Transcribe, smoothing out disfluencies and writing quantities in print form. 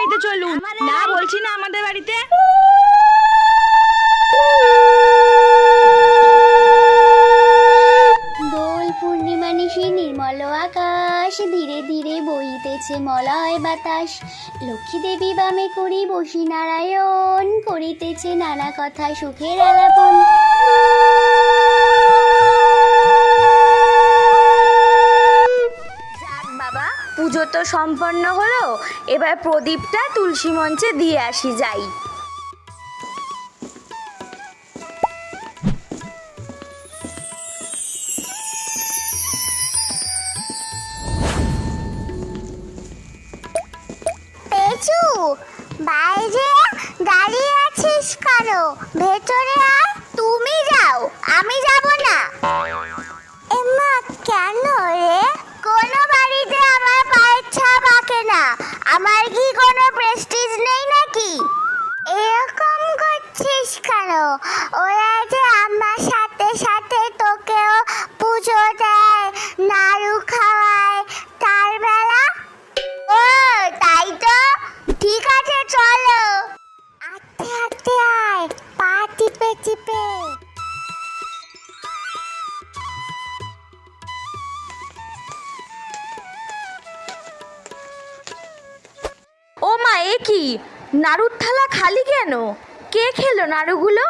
বাড়িতে চলুন। না বলছি না আমাদের বাড়িতে। দোল পূর্ণিমা নিশি নির্মল আকাশ, ধীরে ধীরে বইতেছে মলয় বাতাস। লক্ষ্মী দেবী বামে করি বসি নারায়ণ, করিতেছে নানা কথা সুখের আলাপন। যাক বাবা, পুজো তো সম্পন্ন হলো, এবার প্রদীপটা তুলসী মঞ্চে দিয়ে আসি যাই। পেঁচু, বাইরে দাঁড়িয়ে আছিস কেন? ভেতরে আয়। তুমি যাও, আমি যাব না। এমা, কেন রে? কোনো বাড়িতে আমার পায়ের ছাপ আঁকে না। আমার কি কোনো প্রেস্টিজ নেই নাকি? এরকম করছিস কেন? ওরা যে আমার সাথে সাথে তোকেও পুজো দেয়, নাড়ু খাওয়ায়, তার বেলা। ও তাই তো, ঠিক আছে চলো। আস্তে আস্তে আয়, পা টিপে টিপে। ও মা, এ কি? নাড়ুর থালা খালি কেন? কে খেলো নাড়ুগুলো?